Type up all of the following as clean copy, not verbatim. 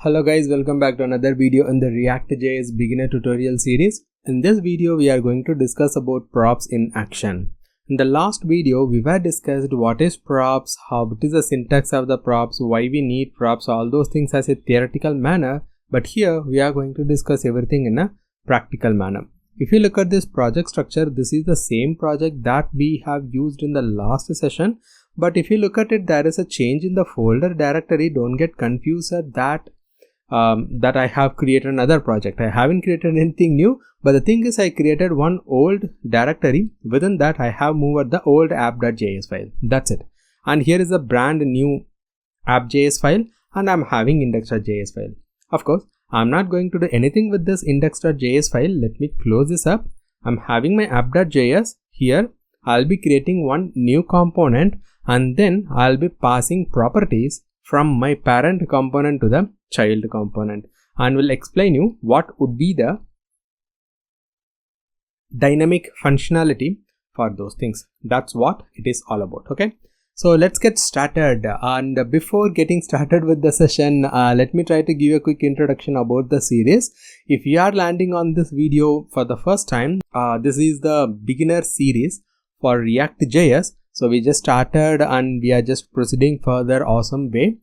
Hello guys, welcome back to another video in the React.js beginner tutorial series. In this video, we are going to discuss about props in action. In the last video, we were discussed what is props, how it is the syntax of the props, why we need props, all those things as a theoretical manner. But here we are going to discuss everything in a practical manner. If you look at this project structure, this is the same project that we have used in the last session. But if you look at it, there is a change in the folder directory. Don't get confused at that I have created another project. I haven't created anything new, but the thing is I created one old directory. Within that I have moved the old app.js file. That's it. And here is a brand new app.js file and I'm having index.js file. Of course, I'm not going to do anything with this index.js file. Let me close this up. I'm having my app.js here. I'll be creating one new component and then I'll be passing properties from my parent component to the child component, and will explain you what would be the dynamic functionality for those things. That's what it is all about. Okay, so let's get started. And before getting started with the session, let me try to give you a quick introduction about the series. If you are landing on this video for the first time, this is the beginner series for React.js. So we just started and we are just proceeding further awesome way.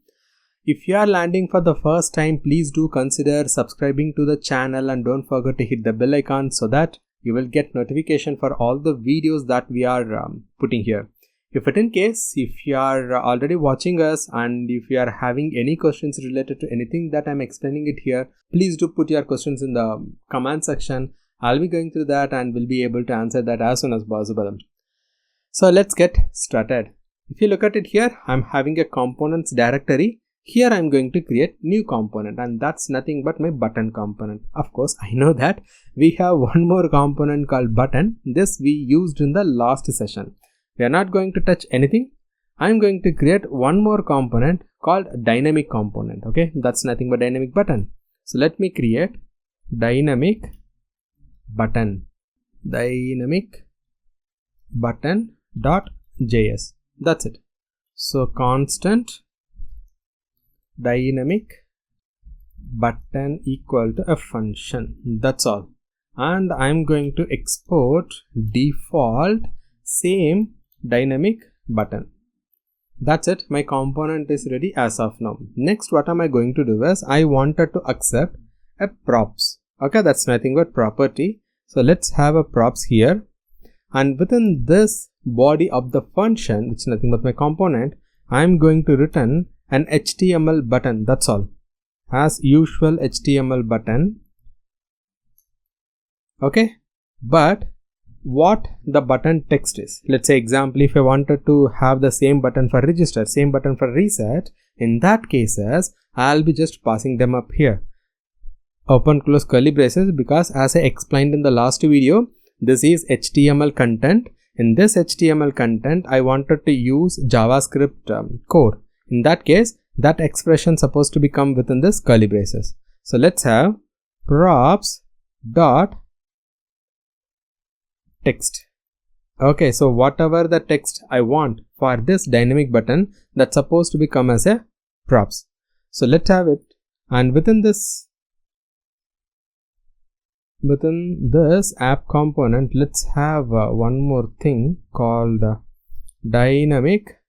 If you are landing for the first time, please do consider subscribing to the channel and don't forget to hit the bell icon so that you will get notification for all the videos that we are putting here. If you are already watching us and if you are having any questions related to anything that I'm explaining it here, please do put your questions in the comment section. I'll be going through that and will be able to answer that as soon as possible. So let's get started. If you look at it here, I'm having a components directory. Here I'm going to create new component and that's nothing but my button component. Of course, I know that we have one more component called button. This we used in the last session. We are not going to touch anything. I'm going to create one more component called dynamic component. Okay, that's nothing but dynamic button. So let me create dynamic button. Dynamic button.js. That's it. So constant dynamic button equal to a function. That's all. And I'm going to export default same dynamic button. That's it. My component is ready as of now. Next, what am I going to do is I wanted to accept a props. Okay, that's nothing but property. So let's have a props here. And within this body of the function, which is nothing but my component, I'm going to return an HTML button. That's all. As usual, HTML button. Okay, but what the button text is. Let's say example, if I wanted to have the same button for register, same button for reset, in that cases I'll be just passing them up here. Open close curly braces, because as I explained in the last video, this is HTML content. In this HTML content, I wanted to use JavaScript code. In that case, that expression supposed to become within this curly braces. So let's have props dot text. Okay, so whatever the text I want for this dynamic button, that's supposed to become as a props. So let's have it, and within this app component, let's have one more thing called dynamic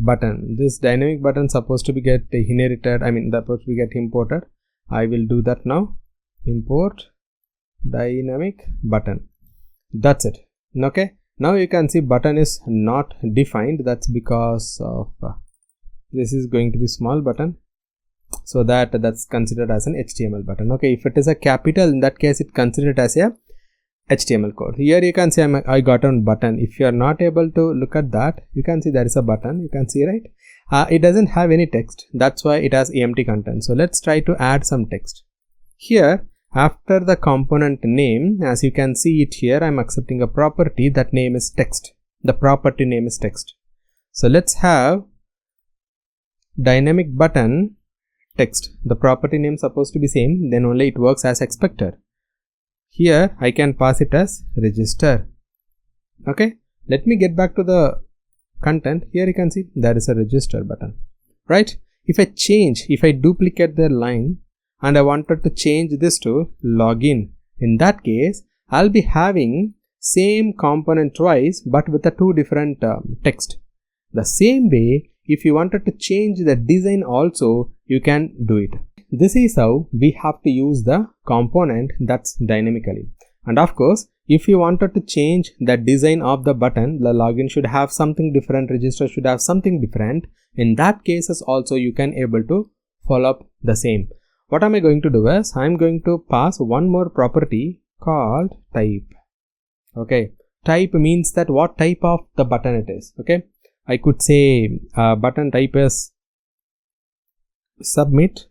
button. This dynamic button supposed to be get inherited, supposed to be get imported. I will do that now. Import dynamic button. That's it. Okay, now you can see button is not defined. That's because of this is going to be small button, so that's considered as an HTML button. Okay, if it is a capital, in that case it considered as a HTML code. Here you can see I got on button. If you are not able to look at that, you can see there is a button. You can see, right? It doesn't have any text. That's why it has empty content. So let's try to add some text. Here, after the component name, as you can see it here, I'm accepting a property. That name is text. The property name is text. So let's have dynamic button text. The property name is supposed to be same. Then only it works as expected. Here I can pass it as register. Okay, let me get back to the content. Here you can see there is a register button, right? if I duplicate the line and I wanted to change this to login, in that case I'll be having same component twice but with a two different text. The same way, if you wanted to change the design also, you can do it. This is how we have to use the component that's dynamically. And of course, if you wanted to change the design of the button, the login should have something different, register should have something different. In that cases also you can able to follow up the same. What am I going to do is, I'm going to pass one more property called type. Okay, type means that what type of the button it is. Okay, I could say button type is submit,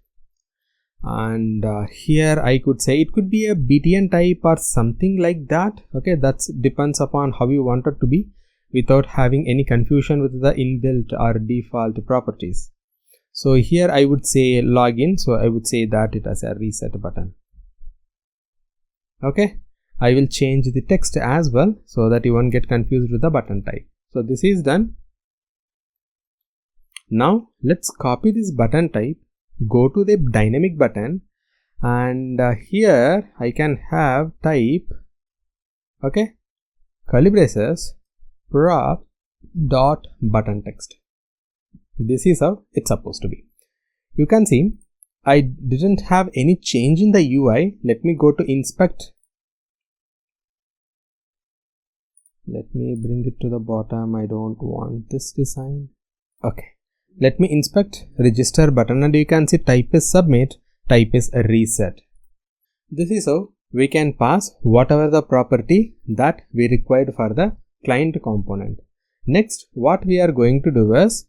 and here I could say it could be a btn type or something like that. Okay, that depends upon how you want it to be without having any confusion with the inbuilt or default properties. So here I would say login, so I would say that it has a reset button. Okay, I will change the text as well so that you won't get confused with the button type. So this is done. Now let's copy this button type, go to the dynamic button, and here I can have type, okay, curly braces, prop dot button text. This is how it's supposed to be. You can see I didn't have any change in the UI. Let me go to inspect. Let me bring it to the bottom. I don't want this design. Okay. Let me inspect register button, and you can see type is submit, type is reset. This is how we can pass whatever the property that we required for the client component. Next, what we are going to do is,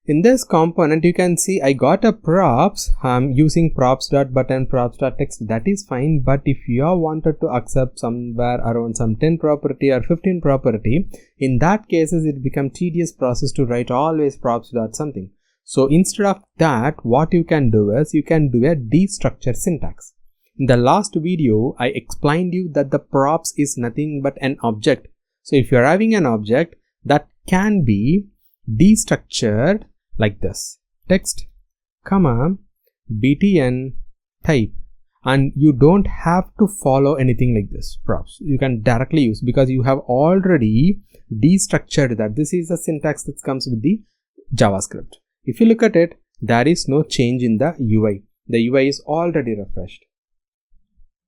in this component you can see I got a props. I'm using props.button, props.text. That is fine, but if you wanted to accept somewhere around some 10 property or 15 property, in that cases it become tedious process to write always props.something. So instead of that, what you can do is you can do a destructure syntax. In the last video I explained you that the props is nothing but an object. So if you are having an object, that can be destructured like this: text, comma, btn type, and you don't have to follow anything like this. Props you can directly use because you have already destructured that. This is the syntax that comes with the JavaScript. If you look at it, there is no change in the UI. The UI is already refreshed.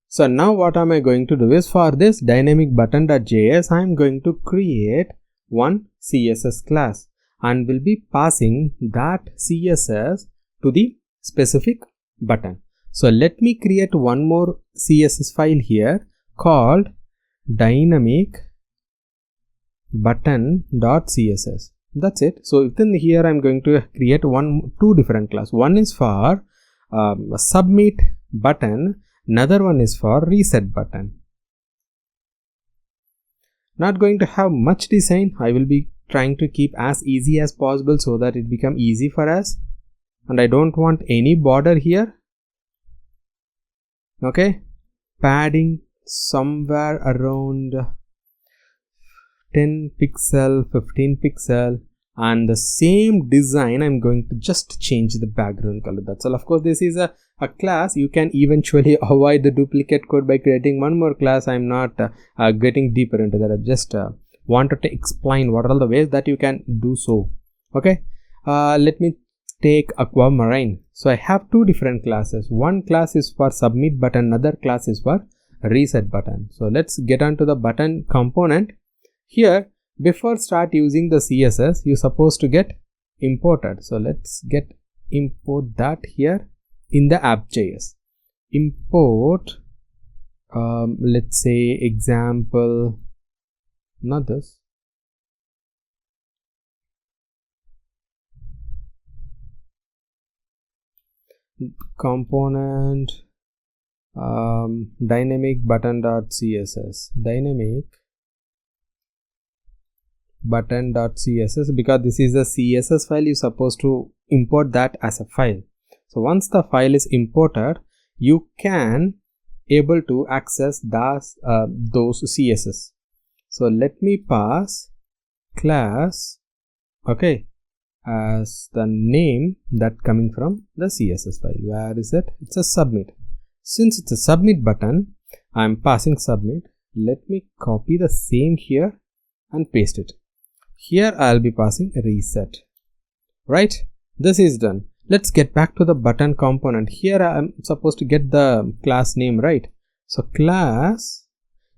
So now what am I going to do is, for this dynamic button.js, I am going to create one CSS class and will be passing that CSS to the specific button. So let me create one more CSS file here called dynamic button.css. That's it. So within here I'm going to create two different classes. One is for submit button, another one is for reset button. Not going to have much design. I will be trying to keep as easy as possible so that it become easy for us, and I don't want any border here. Okay, padding somewhere around 10 pixel, 15 pixel, and the same design I'm going to just change the background color. That's all. Of course, this is a class. You can eventually avoid the duplicate code by creating one more class. I'm not getting deeper into that. I just wanted to explain what are all the ways that you can do so. Okay, let me take aquamarine. So I have two different classes. One class is for submit button, another class is for reset button. So let's get on to the button component. Here, before start using the CSS, you're supposed to get imported. So let's get import that here in the app.js. Import, let's say example, not this. Component dynamic button.css, dynamic button.css, because this is a CSS file, you're supposed to import that as a file. So once the file is imported, you can able to access those CSS. So let me pass class, okay, as the name that coming from the CSS file. Where is it? It's a submit. Since it's a submit button, I'm passing submit. Let me copy the same here and paste it. Here I'll be passing reset. Right? This is done. Let's get back to the button component. Here I'm supposed to get the class name, right? So class,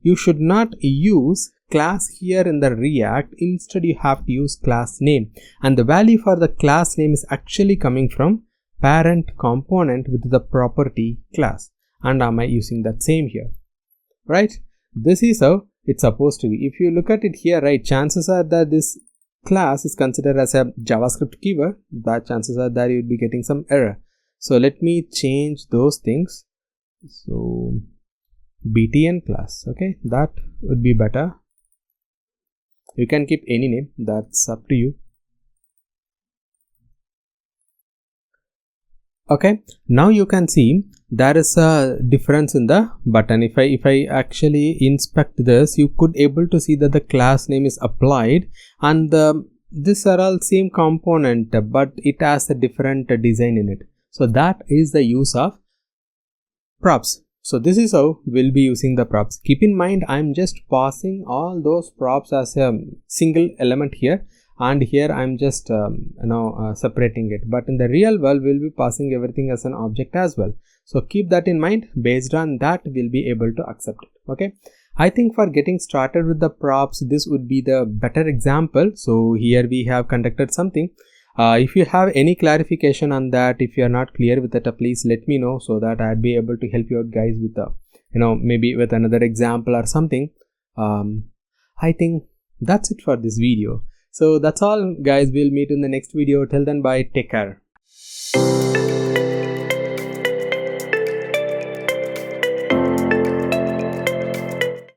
you should not use class here in the React. Instead you have to use class name, and the value for the class name is actually coming from parent component with the property class, and am I using that same here, right? This is how it's supposed to be. If you look at it here, right, chances are that this class is considered as a JavaScript keyword, that chances are that you will be getting some error. So let me change those things. So btn class, okay, that would be better. You can keep any name, that's up to you. Okay, now you can see there is a difference in the button. If I actually inspect this, you could able to see that the class name is applied, and these are all same component, but it has a different design in it. So that is the use of props. So this is how we'll be using the props. Keep in mind, I'm just passing all those props as a single element here, and here I'm just separating it. But in the real world, we'll be passing everything as an object as well. So keep that in mind. Based on that, we'll be able to accept it. Okay. I think for getting started with the props, this would be the better example. So here we have conducted something. If you have any clarification on that, if you are not clear with it, please let me know, so that I'd be able to help you out guys with maybe with another example or something. I think that's it for this video. So that's all guys. We'll meet in the next video. Till then, bye, take care.